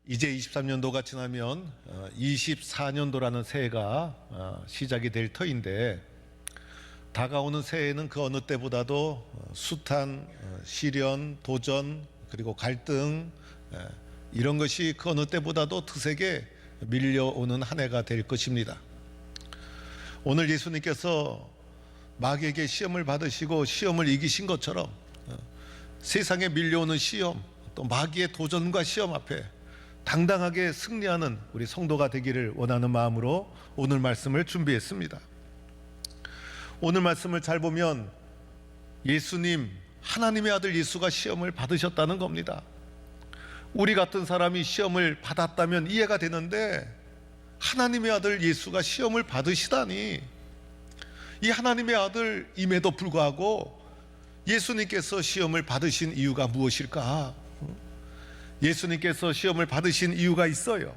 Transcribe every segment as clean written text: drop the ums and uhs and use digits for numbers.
이제 23년도가 지나면 24년도라는 새해가 시작이 될 터인데, 다가오는 새해는 그 어느 때보다도 숱한 시련, 도전, 그리고 갈등, 이런 것이 그 어느 때보다도 드세게 밀려오는 한 해가 될 것입니다. 오늘 예수님께서 마귀에게 시험을 받으시고 시험을 이기신 것처럼 세상에 밀려오는 시험, 또 마귀의 도전과 시험 앞에 당당하게 승리하는 우리 성도가 되기를 원하는 마음으로 오늘 말씀을 준비했습니다. 오늘 말씀을 잘 보면 예수님, 하나님의 아들 예수가 시험을 받으셨다는 겁니다. 우리 같은 사람이 시험을 받았다면 이해가 되는데, 하나님의 아들 예수가 시험을 받으시다니, 이 하나님의 아들임에도 불구하고 예수님께서 시험을 받으신 이유가 무엇일까? 예수님께서 시험을 받으신 이유가 있어요.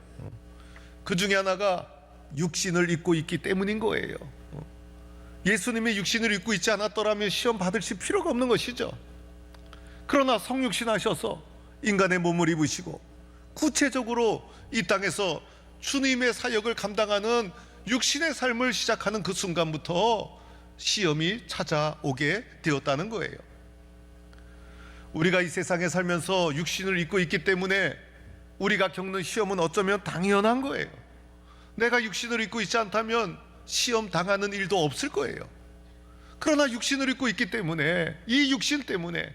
그 중에 하나가 육신을 입고 있기 때문인 거예요. 예수님이 육신을 입고 있지 않았더라면 시험 받으실 필요가 없는 것이죠. 그러나 성육신 하셔서 인간의 몸을 입으시고 구체적으로 이 땅에서 주님의 사역을 감당하는 육신의 삶을 시작하는 그 순간부터 시험이 찾아오게 되었다는 거예요. 우리가 이 세상에 살면서 육신을 입고 있기 때문에 우리가 겪는 시험은 어쩌면 당연한 거예요. 내가 육신을 입고 있지 않다면 시험 당하는 일도 없을 거예요. 그러나 육신을 입고 있기 때문에, 이 육신 때문에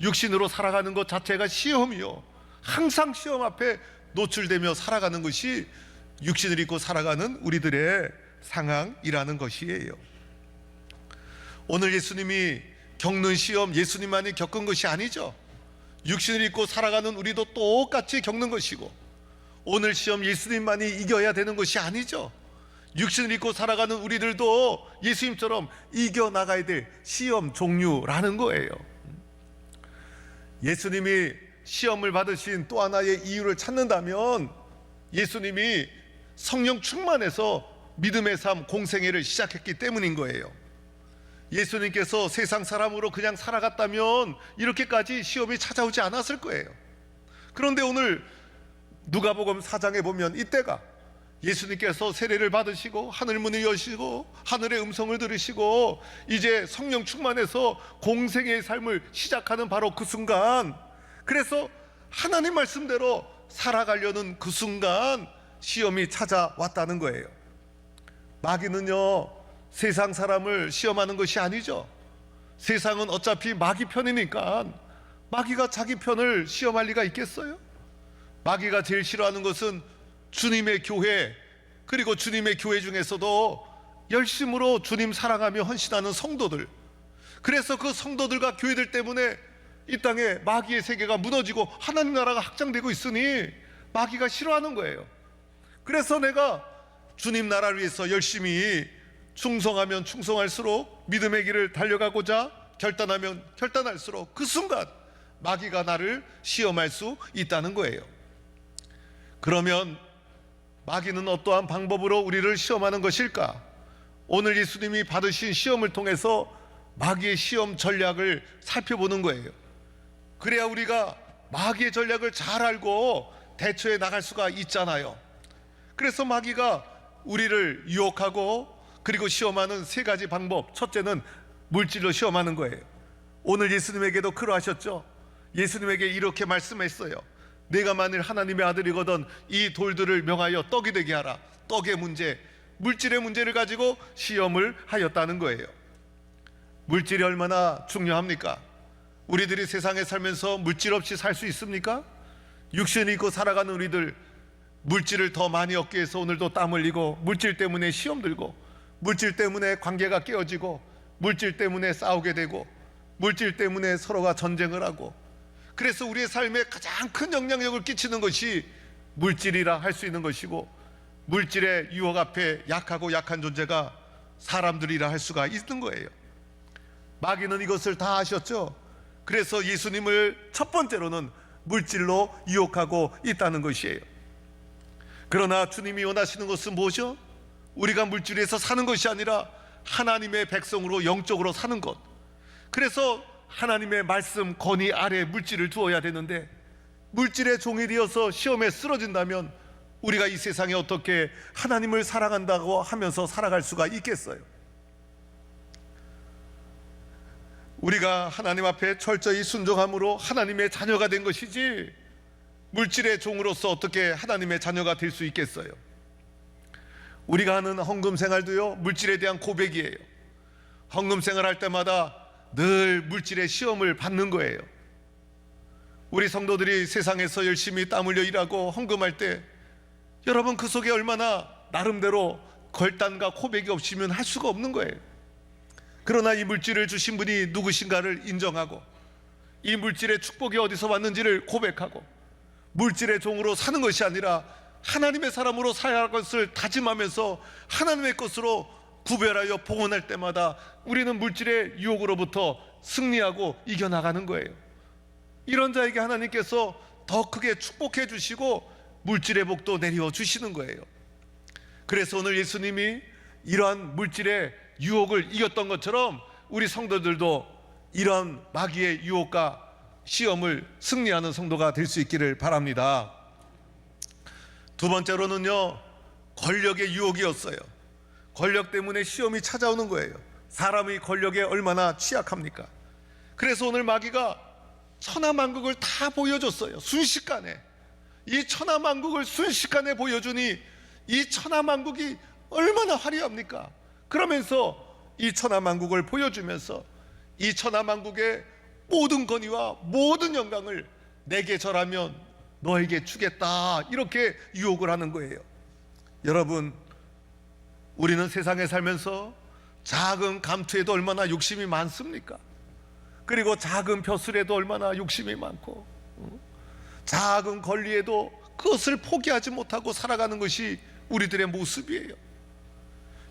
육신으로 살아가는 것 자체가 시험이요, 항상 시험 앞에 노출되며 살아가는 것이 육신을 입고 살아가는 우리들의 상황이라는 것이에요. 오늘 예수님이 겪는 시험, 예수님만이 겪은 것이 아니죠. 육신을 입고 살아가는 우리도 똑같이 겪는 것이고, 오늘 시험 예수님만이 이겨야 되는 것이 아니죠. 육신을 입고 살아가는 우리들도 예수님처럼 이겨나가야 될 시험 종류라는 거예요. 예수님이 시험을 받으신 또 하나의 이유를 찾는다면, 예수님이 성령 충만해서 믿음의 삶, 공생애를 시작했기 때문인 거예요. 예수님께서 세상 사람으로 그냥 살아갔다면 이렇게까지 시험이 찾아오지 않았을 거예요. 그런데 오늘 누가복음 4장에 보면 이때가 예수님께서 세례를 받으시고 하늘문을 여시고 하늘의 음성을 들으시고 이제 성령 충만해서 공생애의 삶을 시작하는 바로 그 순간, 그래서 하나님 말씀대로 살아가려는 그 순간 시험이 찾아왔다는 거예요. 마귀는요, 세상 사람을 시험하는 것이 아니죠. 세상은 어차피 마귀 편이니까 마귀가 자기 편을 시험할 리가 있겠어요? 마귀가 제일 싫어하는 것은 주님의 교회, 그리고 주님의 교회 중에서도 열심으로 주님 사랑하며 헌신하는 성도들, 그래서 그 성도들과 교회들 때문에 이 땅에 마귀의 세계가 무너지고 하나님 나라가 확장되고 있으니 마귀가 싫어하는 거예요. 그래서 내가 주님 나라를 위해서 열심히 충성하면 충성할수록, 믿음의 길을 달려가고자 결단하면 결단할수록 그 순간 마귀가 나를 시험할 수 있다는 거예요. 그러면 마귀는 어떠한 방법으로 우리를 시험하는 것일까? 오늘 예수님이 받으신 시험을 통해서 마귀의 시험 전략을 살펴보는 거예요. 그래야 우리가 마귀의 전략을 잘 알고 대처해 나갈 수가 있잖아요. 그래서 마귀가 우리를 유혹하고 그리고 시험하는 세 가지 방법, 첫째는 물질로 시험하는 거예요. 오늘 예수님에게도 그러하셨죠. 예수님에게 이렇게 말씀했어요. 내가 만일 하나님의 아들이거든 이 돌들을 명하여 떡이 되게 하라. 떡의 문제, 물질의 문제를 가지고 시험을 하였다는 거예요. 물질이 얼마나 중요합니까? 우리들이 세상에 살면서 물질 없이 살 수 있습니까? 육신을 입고 살아가는 우리들, 물질을 더 많이 얻기 위해서 오늘도 땀 흘리고, 물질 때문에 시험 들고, 물질 때문에 관계가 깨어지고, 물질 때문에 싸우게 되고, 물질 때문에 서로가 전쟁을 하고, 그래서 우리의 삶에 가장 큰 영향력을 끼치는 것이 물질이라 할 수 있는 것이고, 물질의 유혹 앞에 약하고 약한 존재가 사람들이라 할 수가 있는 거예요. 마귀는 이것을 다 아셨죠. 그래서 예수님을 첫 번째로는 물질로 유혹하고 있다는 것이에요. 그러나 주님이 원하시는 것은 무엇이요? 우리가 물질에서 사는 것이 아니라 하나님의 백성으로 영적으로 사는 것. 그래서 하나님의 말씀 건의 아래 물질을 두어야 되는데, 물질의 종이 되어서 시험에 쓰러진다면 우리가 이 세상에 어떻게 하나님을 사랑한다고 하면서 살아갈 수가 있겠어요? 우리가 하나님 앞에 철저히 순종함으로 하나님의 자녀가 된 것이지 물질의 종으로서 어떻게 하나님의 자녀가 될 수 있겠어요? 우리가 하는 헌금 생활도요, 물질에 대한 고백이에요. 헌금 생활할 때마다 늘 물질의 시험을 받는 거예요. 우리 성도들이 세상에서 열심히 땀 흘려 일하고 헌금할 때 여러분 그 속에 얼마나 나름대로 결단과 고백이 없이면 할 수가 없는 거예요. 그러나 이 물질을 주신 분이 누구신가를 인정하고 이 물질의 축복이 어디서 왔는지를 고백하고 물질의 종으로 사는 것이 아니라 하나님의 사람으로 살아갈 것을 다짐하면서 하나님의 것으로 구별하여 봉헌할 때마다 우리는 물질의 유혹으로부터 승리하고 이겨나가는 거예요. 이런 자에게 하나님께서 더 크게 축복해 주시고 물질의 복도 내려 주시는 거예요. 그래서 오늘 예수님이 이러한 물질의 유혹을 이겼던 것처럼 우리 성도들도 이런 마귀의 유혹과 시험을 승리하는 성도가 될 수 있기를 바랍니다. 두 번째로는요, 권력의 유혹이었어요. 권력 때문에 시험이 찾아오는 거예요. 사람이 권력에 얼마나 취약합니까? 그래서 오늘 마귀가 천하만국을 다 보여줬어요. 순식간에. 이 천하만국을 순식간에 보여주니 이 천하만국이 얼마나 화려합니까? 그러면서 이 천하만국을 보여주면서 이 천하만국의 모든 권위와 모든 영광을 내게 절하면 너에게 주겠다, 이렇게 유혹을 하는 거예요. 여러분, 우리는 세상에 살면서 작은 감투에도 얼마나 욕심이 많습니까? 그리고 작은 벼슬에도 얼마나 욕심이 많고 작은 권리에도 그것을 포기하지 못하고 살아가는 것이 우리들의 모습이에요.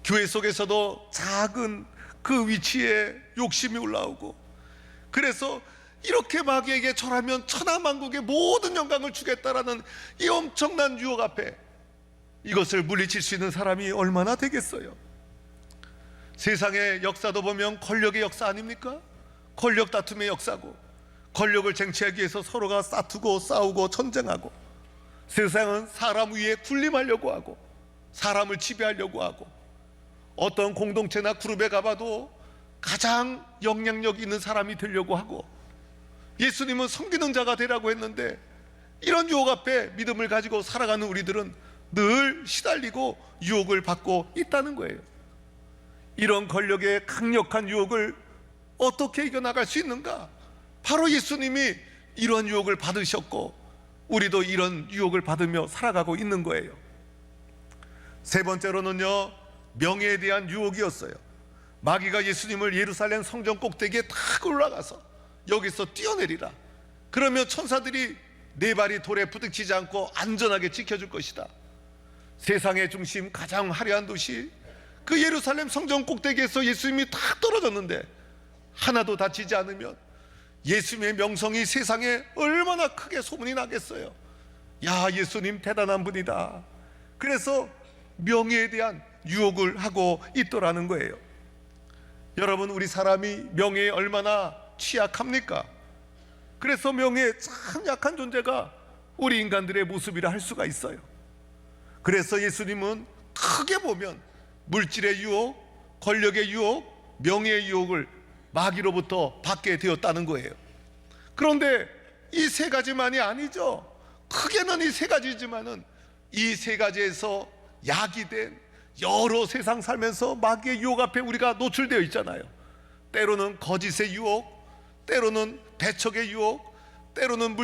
교회 속에서도 작은 그 위치에 욕심이 올라오고, 그래서 이렇게 마귀에게 절하면 천하만국의 모든 영광을 주겠다라는 이 엄청난 유혹 앞에 이것을 물리칠 수 있는 사람이 얼마나 되겠어요? 세상의 역사도 보면 권력의 역사 아닙니까? 권력 다툼의 역사고, 권력을 쟁취하기 위해서 서로가 다투고 싸우고 전쟁하고, 세상은 사람 위에 군림하려고 하고 사람을 지배하려고 하고, 어떤 공동체나 그룹에 가봐도 가장 영향력 있는 사람이 되려고 하고, 예수님은 섬기는 자가 되라고 했는데 이런 유혹 앞에 믿음을 가지고 살아가는 우리들은 늘 시달리고 유혹을 받고 있다는 거예요. 이런 권력의 강력한 유혹을 어떻게 이겨나갈 수 있는가? 바로 예수님이 이런 유혹을 받으셨고 우리도 이런 유혹을 받으며 살아가고 있는 거예요. 세 번째로는요, 명예에 대한 유혹이었어요. 마귀가 예수님을 예루살렘 성전 꼭대기에 탁 올라가서 여기서 뛰어내리라, 그러면 천사들이 네 발이 돌에 부딪히지 않고 안전하게 지켜줄 것이다. 세상의 중심, 가장 화려한 도시 그 예루살렘 성전 꼭대기에서 예수님이 탁 떨어졌는데 하나도 다치지 않으면 예수님의 명성이 세상에 얼마나 크게 소문이 나겠어요. 야, 예수님 대단한 분이다. 그래서 명예에 대한 유혹을 하고 있더라는 거예요. 여러분, 우리 사람이 명예에 얼마나 취약합니까? 그래서 명예에 참 약한 존재가 우리 인간들의 모습이라 할 수가 있어요. 그래서 예수님은 크게 보면 물질의 유혹, 권력의 유혹, 명예의 유혹을 마귀로부터 받게 되었다는 거예요. 그런데 이 세 가지만이 아니죠. 크게는 이 세 가지지만은 이 세 가지에서 약이 된 여러 세상 살면서 마귀의 유혹 앞에 우리가 노출되어 있잖아요. 때로는 거짓의 유혹, 때로는 배척의 유혹, 때로는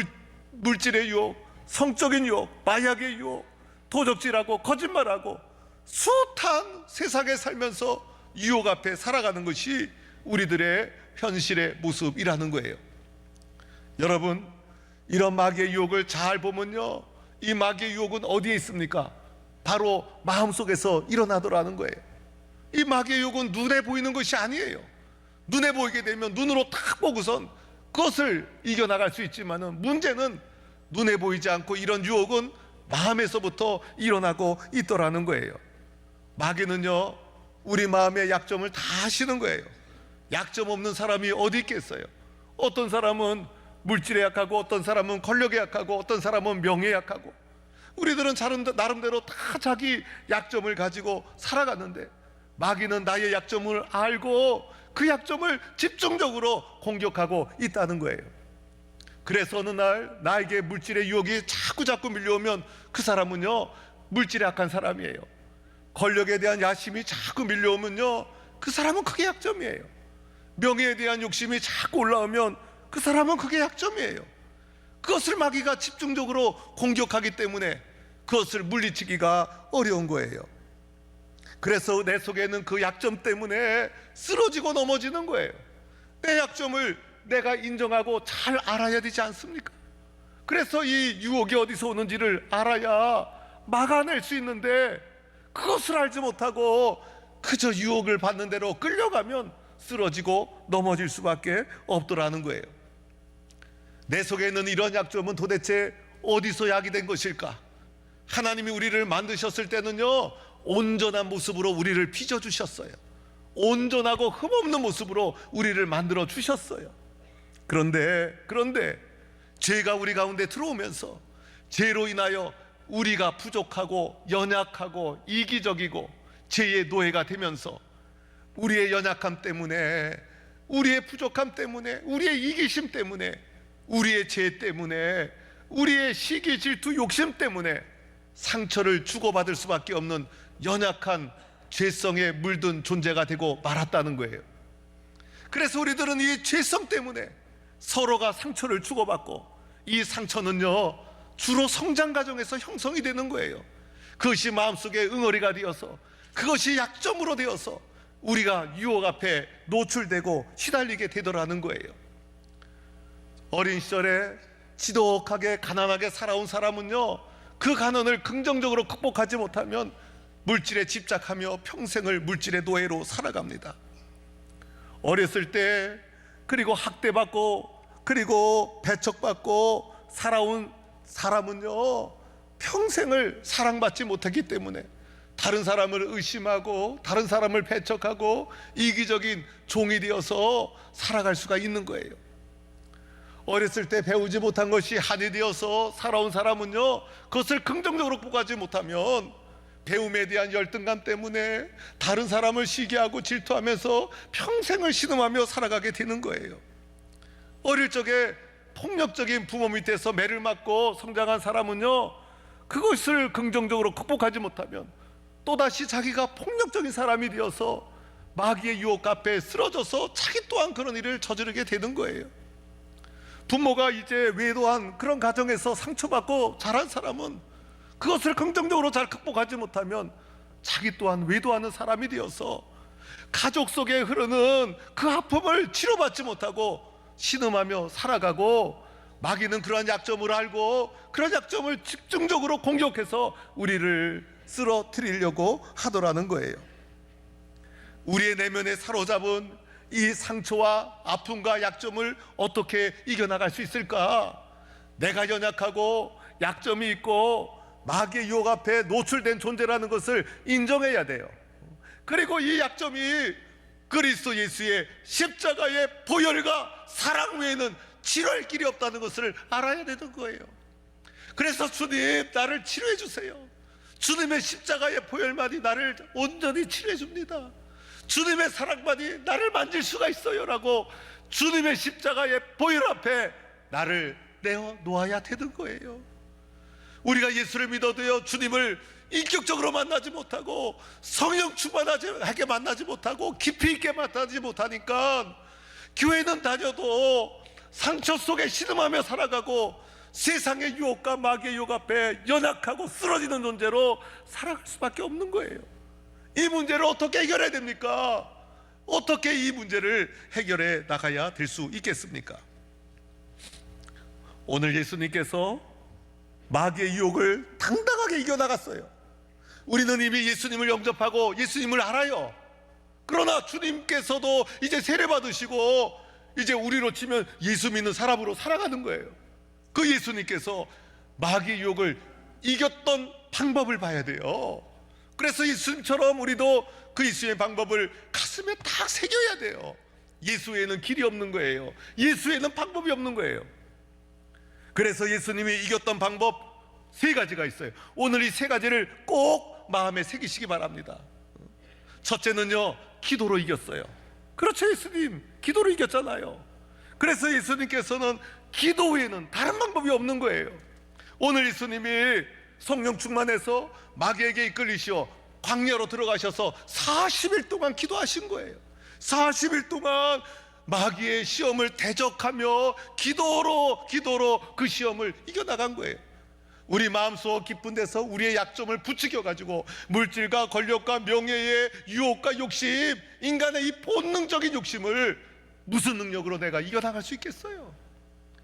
물질의 유혹, 성적인 유혹, 마약의 유혹, 도적질하고 거짓말하고 숱한 세상에 살면서 유혹 앞에 살아가는 것이 우리들의 현실의 모습이라는 거예요. 여러분, 이런 마귀의 유혹을 잘 보면요, 이 마귀의 유혹은 어디에 있습니까? 바로 마음속에서 일어나더라는 거예요. 이 마귀의 유혹은 눈에 보이는 것이 아니에요. 눈에 보이게 되면 눈으로 탁 보고선 그것을 이겨나갈 수 있지만은 문제는 눈에 보이지 않고 이런 유혹은 마음에서부터 일어나고 있더라는 거예요. 마귀는요, 우리 마음의 약점을 다 아시는 거예요. 약점 없는 사람이 어디 있겠어요? 어떤 사람은 물질에 약하고, 어떤 사람은 권력에 약하고, 어떤 사람은 명예에 약하고, 우리들은 나름대로 다 자기 약점을 가지고 살아가는데, 마귀는 나의 약점을 알고 그 약점을 집중적으로 공격하고 있다는 거예요. 그래서 어느 날 나에게 물질의 유혹이 자꾸 밀려오면 그 사람은요, 물질에 약한 사람이에요. 권력에 대한 야심이 자꾸 밀려오면요, 그 사람은 그게 약점이에요. 명예에 대한 욕심이 자꾸 올라오면 그 사람은 그게 약점이에요. 그것을 마귀가 집중적으로 공격하기 때문에 그것을 물리치기가 어려운 거예요. 그래서 내 속에 있는 그 약점 때문에 쓰러지고 넘어지는 거예요. 내 약점을 내가 인정하고 잘 알아야 되지 않습니까? 그래서 이 유혹이 어디서 오는지를 알아야 막아낼 수 있는데, 그것을 알지 못하고 그저 유혹을 받는 대로 끌려가면 쓰러지고 넘어질 수밖에 없더라는 거예요. 내 속에 있는 이런 약점은 도대체 어디서 야기된 것일까? 하나님이 우리를 만드셨을 때는요, 온전한 모습으로 우리를 빚어주셨어요. 온전하고 흠없는 모습으로 우리를 만들어 주셨어요. 그런데 죄가 우리 가운데 들어오면서 죄로 인하여 우리가 부족하고 연약하고 이기적이고 죄의 노예가 되면서 우리의 연약함 때문에, 우리의 부족함 때문에, 우리의 이기심 때문에, 우리의 죄 때문에, 우리의 시기, 질투, 욕심 때문에 상처를 주고받을 수밖에 없는 연약한 죄성에 물든 존재가 되고 말았다는 거예요. 그래서 우리들은 이 죄성 때문에 서로가 상처를 주고받고, 이 상처는요, 주로 성장 과정에서 형성이 되는 거예요. 그것이 마음속에 응어리가 되어서, 그것이 약점으로 되어서 우리가 유혹 앞에 노출되고 시달리게 되더라는 거예요. 어린 시절에 지독하게 가난하게 살아온 사람은요, 그 가난을 긍정적으로 극복하지 못하면 물질에 집착하며 평생을 물질의 노예로 살아갑니다. 어렸을 때, 그리고 학대받고, 그리고 배척받고 살아온 사람은요, 평생을 사랑받지 못했기 때문에 다른 사람을 의심하고 다른 사람을 배척하고 이기적인 종이 되어서 살아갈 수가 있는 거예요. 어렸을 때 배우지 못한 것이 한이 되어서 살아온 사람은요, 그것을 긍정적으로 극복하지 못하면 배움에 대한 열등감 때문에 다른 사람을 시기하고 질투하면서 평생을 신음하며 살아가게 되는 거예요. 어릴 적에 폭력적인 부모 밑에서 매를 맞고 성장한 사람은요, 그것을 긍정적으로 극복하지 못하면 또다시 자기가 폭력적인 사람이 되어서 마귀의 유혹 앞에 쓰러져서 자기 또한 그런 일을 저지르게 되는 거예요. 부모가 이제 외도한 그런 가정에서 상처받고 자란 사람은 그것을 긍정적으로 잘 극복하지 못하면 자기 또한 외도하는 사람이 되어서 가족 속에 흐르는 그 아픔을 치료받지 못하고 신음하며 살아가고, 마귀는 그러한 약점을 알고 그런 약점을 집중적으로 공격해서 우리를 쓰러뜨리려고 하더라는 거예요. 우리의 내면에 사로잡은 이 상처와 아픔과 약점을 어떻게 이겨나갈 수 있을까? 내가 연약하고 약점이 있고 마귀의 유혹 앞에 노출된 존재라는 것을 인정해야 돼요. 그리고 이 약점이 그리스도 예수의 십자가의 보혈과 사랑 외에는 치료할 길이 없다는 것을 알아야 되는 거예요. 그래서 주님, 나를 치료해 주세요. 주님의 십자가의 보혈만이 나를 온전히 치료해 줍니다. 주님의 사랑만이 나를 만질 수가 있어요 라고 주님의 십자가의 보혈 앞에 나를 내어 놓아야 되는 거예요. 우리가 예수를 믿어도요, 주님을 인격적으로 만나지 못하고 성령 충만하게 만나지 못하고 깊이 있게 만나지 못하니까 교회는 다녀도 상처 속에 신음하며 살아가고 세상의 유혹과 마귀의 유혹 앞에 연약하고 쓰러지는 존재로 살아갈 수밖에 없는 거예요. 이 문제를 어떻게 해결해야 됩니까? 어떻게 이 문제를 해결해 나가야 될 수 있겠습니까? 오늘 예수님께서 마귀의 유혹을 당당하게 이겨나갔어요. 우리는 이미 예수님을 영접하고 예수님을 알아요. 그러나 주님께서도 이제 세례 받으시고 이제 우리로 치면 예수 믿는 사람으로 살아가는 거예요. 그 예수님께서 마귀의 유혹을 이겼던 방법을 봐야 돼요. 그래서 예수님처럼 우리도 그 예수의 방법을 가슴에 딱 새겨야 돼요. 예수에는 길이 없는 거예요. 예수에는 방법이 없는 거예요. 그래서 예수님이 이겼던 방법 세 가지가 있어요. 오늘 이 세 가지를 꼭 마음에 새기시기 바랍니다. 첫째는요, 기도로 이겼어요. 그렇죠, 예수님 기도로 이겼잖아요. 그래서 예수님께서는 기도 외에는 다른 방법이 없는 거예요. 오늘 예수님이 성령 충만해서 마귀에게 이끌리시어 광야로 들어가셔서 40일 동안 기도하신 거예요. 40일 동안 마귀의 시험을 대적하며 기도로 그 시험을 이겨나간 거예요. 우리 마음속 깊은 데서 우리의 약점을 부추겨 가지고 물질과 권력과 명예의 유혹과 욕심, 인간의 이 본능적인 욕심을 무슨 능력으로 내가 이겨나갈 수 있겠어요?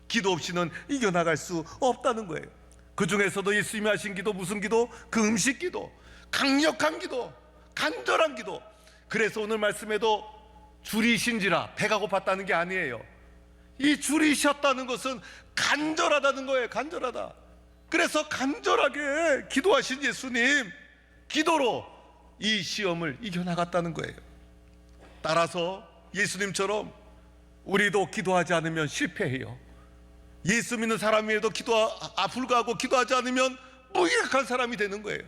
기도 없이는 이겨나갈 수 없다는 거예요. 그 중에서도 예수님이 하신 기도, 무슨 기도? 그 음식 기도, 강력한 기도, 간절한 기도. 그래서 오늘 말씀에도 줄이신지라 배가 고팠다는 게 아니에요. 이 줄이셨다는 것은 간절하다는 거예요. 간절하다. 그래서 간절하게 기도하신 예수님, 기도로 이 시험을 이겨나갔다는 거예요. 따라서 예수님처럼 우리도 기도하지 않으면 실패해요. 예수 믿는 사람이라도 불구하고 기도하지 않으면 무기력한 사람이 되는 거예요.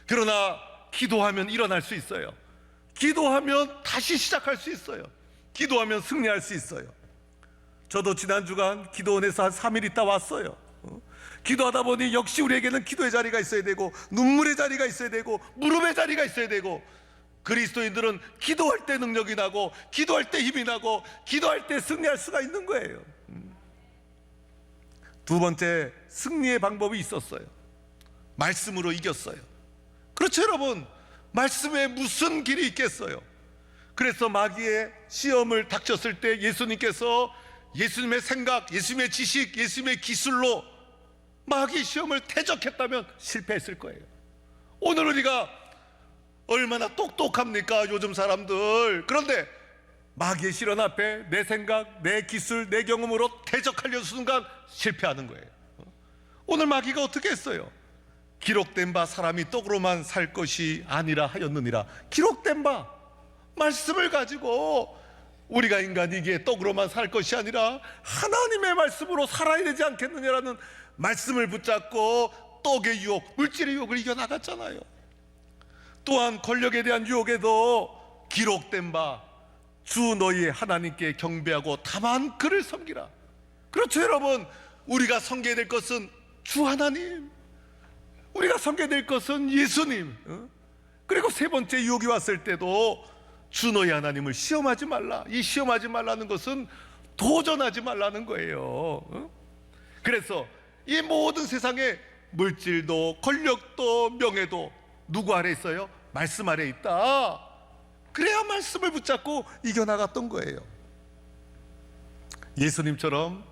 그러나 기도하면 일어날 수 있어요. 기도하면 다시 시작할 수 있어요. 기도하면 승리할 수 있어요. 저도 지난 주간 기도원에서 한 3일 있다 왔어요. 기도하다 보니 역시 우리에게는 기도의 자리가 있어야 되고, 눈물의 자리가 있어야 되고, 무릎의 자리가 있어야 되고, 그리스도인들은 기도할 때 능력이 나고, 기도할 때 힘이 나고, 기도할 때 승리할 수가 있는 거예요. 두 번째, 승리의 방법이 있었어요. 말씀으로 이겼어요. 그렇죠, 여러분. 말씀에 무슨 길이 있겠어요? 그래서 마귀의 시험을 닥쳤을 때 예수님께서 예수님의 생각, 예수님의 지식, 예수님의 기술로 마귀 시험을 대적했다면 실패했을 거예요. 오늘 우리가 얼마나 똑똑합니까, 요즘 사람들. 그런데 마귀의 시련 앞에 내 생각, 내 기술, 내 경험으로 대적하려는 순간 실패하는 거예요. 오늘 마귀가 어떻게 했어요? 기록된 바 사람이 떡으로만 살 것이 아니라 하였느니라. 기록된 바 말씀을 가지고 우리가 인간이기에 떡으로만 살 것이 아니라 하나님의 말씀으로 살아야 되지 않겠느냐라는 말씀을 붙잡고 떡의 유혹, 물질의 유혹을 이겨나갔잖아요. 또한 권력에 대한 유혹에도 기록된 바 주 너희의 하나님께 경배하고 다만 그를 섬기라. 그렇죠, 여러분. 우리가 섬겨야 될 것은 주 하나님, 우리가 섬겨야 될 것은 예수님. 그리고 세 번째 유혹이 왔을 때도 주 너희 하나님을 시험하지 말라. 이 시험하지 말라는 것은 도전하지 말라는 거예요. 그래서 이 모든 세상의 물질도 권력도 명예도 누구 아래 있어요? 말씀 아래 있다. 그래야 말씀을 붙잡고 이겨나갔던 거예요. 예수님처럼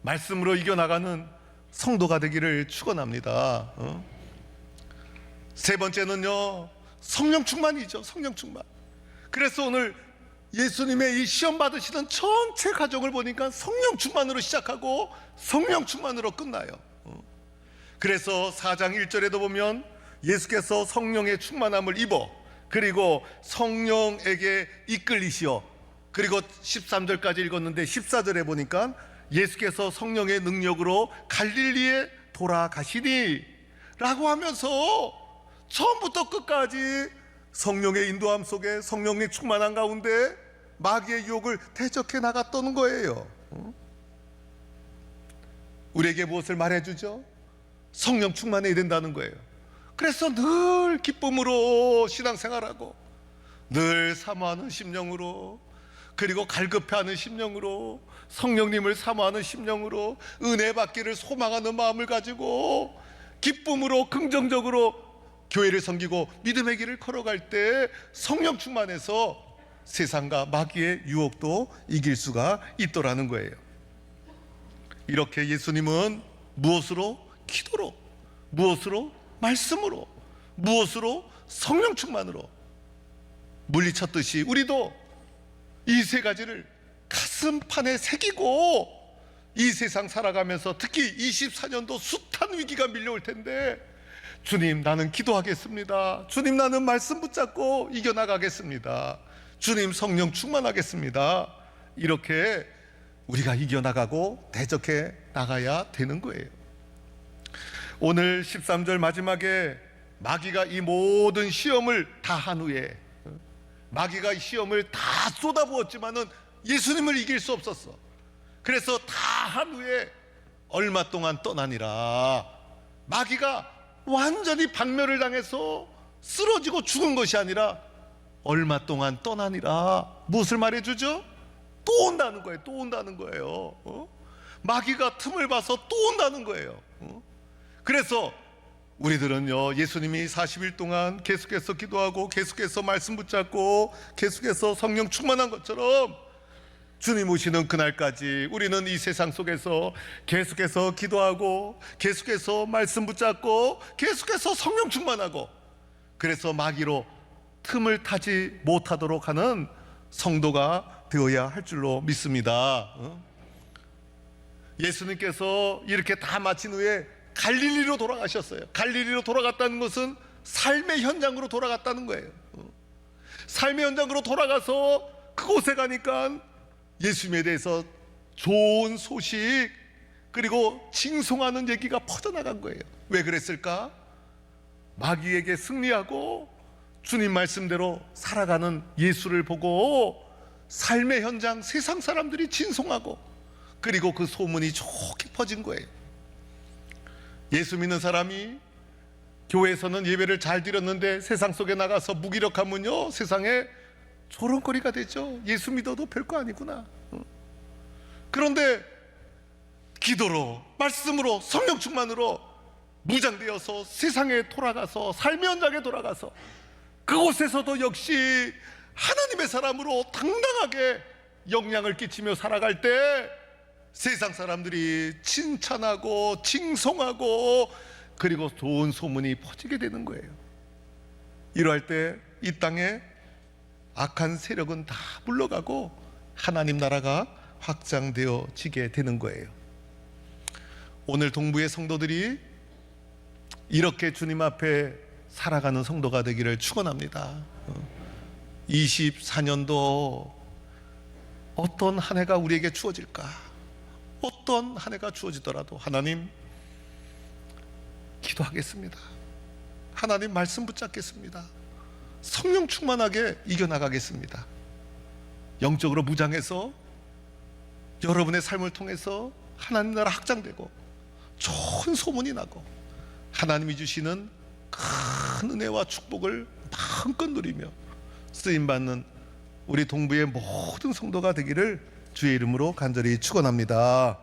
말씀으로 이겨나가는 성도가 되기를 축원합니다. 세 번째는요, 성령 충만이죠. 성령 충만. 그래서 오늘 예수님의 이 시험 받으시던 전체 가정을 보니까 성령 충만으로 시작하고 성령 충만으로 끝나요. 그래서 4장 1절에도 보면 예수께서 성령의 충만함을 입어 그리고 성령에게 이끌리시어, 그리고 13절까지 읽었는데 14절에 보니까 예수께서 성령의 능력으로 갈릴리에 돌아가시니 라고 하면서 처음부터 끝까지 성령의 인도함 속에, 성령의 충만한 가운데 마귀의 유혹을 대적해 나갔던 거예요. 우리에게 무엇을 말해주죠? 성령 충만해야 된다는 거예요. 그래서 늘 기쁨으로 신앙생활하고, 늘 사모하는 심령으로, 그리고 갈급해하는 심령으로, 성령님을 사모하는 심령으로, 은혜 받기를 소망하는 마음을 가지고 기쁨으로 긍정적으로 교회를 섬기고 믿음의 길을 걸어갈 때 성령 충만해서 세상과 마귀의 유혹도 이길 수가 있더라는 거예요. 이렇게 예수님은 무엇으로? 기도로, 무엇으로? 말씀으로, 무엇으로? 성령 충만으로 물리쳤듯이 우리도 이 세 가지를 가슴판에 새기고 이 세상 살아가면서, 특히 24년도 숱한 위기가 밀려올 텐데, 주님 나는 기도하겠습니다. 주님 나는 말씀 붙잡고 이겨나가겠습니다. 주님 성령 충만하겠습니다. 이렇게 우리가 이겨나가고 대적해 나가야 되는 거예요. 오늘 13절 마지막에 마귀가 이 모든 시험을 다 한 후에, 마귀가 시험을 다 쏟아부었지만은 예수님을 이길 수 없었어. 그래서 다 한 후에 얼마 동안 떠나니라. 마귀가 완전히 박멸을 당해서 쓰러지고 죽은 것이 아니라 얼마 동안 떠나니라. 무엇을 말해주죠? 또 온다는 거예요. 또 온다는 거예요. 마귀가 틈을 봐서 또 온다는 거예요. 그래서 우리들은요, 예수님이 40일 동안 계속해서 기도하고 계속해서 말씀 붙잡고 계속해서 성령 충만한 것처럼 주님 오시는 그날까지 우리는 이 세상 속에서 계속해서 기도하고 계속해서 말씀 붙잡고 계속해서 성령 충만하고, 그래서 마귀로 틈을 타지 못하도록 하는 성도가 되어야 할 줄로 믿습니다. 예수님께서 이렇게 다 마친 후에 갈릴리로 돌아가셨어요. 갈릴리로 돌아갔다는 것은 삶의 현장으로 돌아갔다는 거예요. 삶의 현장으로 돌아가서 그곳에 가니까 예수님에 대해서 좋은 소식 그리고 칭송하는 얘기가 퍼져나간 거예요. 왜 그랬을까? 마귀에게 승리하고 주님 말씀대로 살아가는 예수를 보고 삶의 현장 세상 사람들이 진송하고, 그리고 그 소문이 좋게 퍼진 거예요. 예수 믿는 사람이 교회에서는 예배를 잘 드렸는데 세상 속에 나가서 무기력하면요, 세상에 조롱거리가 되죠. 예수 믿어도 별거 아니구나. 그런데 기도로, 말씀으로, 성령 충만으로 무장되어서 세상에 돌아가서 삶의 현장에 돌아가서 그곳에서도 역시 하나님의 사람으로 당당하게 영향을 끼치며 살아갈 때 세상 사람들이 칭찬하고 칭송하고 그리고 좋은 소문이 퍼지게 되는 거예요. 이러할 때 이 땅에 악한 세력은 다 물러가고 하나님 나라가 확장되어지게 되는 거예요. 오늘 동부의 성도들이 이렇게 주님 앞에 살아가는 성도가 되기를 축원합니다. 24년도 어떤 한 해가 우리에게 주어질까? 어떤 한 해가 주어지더라도 하나님 기도하겠습니다. 하나님 말씀 붙잡겠습니다. 성령 충만하게 이겨나가겠습니다. 영적으로 무장해서 여러분의 삶을 통해서 하나님 나라 확장되고 좋은 소문이 나고 하나님이 주시는 큰 은혜와 축복을 마음껏 누리며 쓰임받는 우리 동부의 모든 성도가 되기를 주의 이름으로 간절히 축원합니다.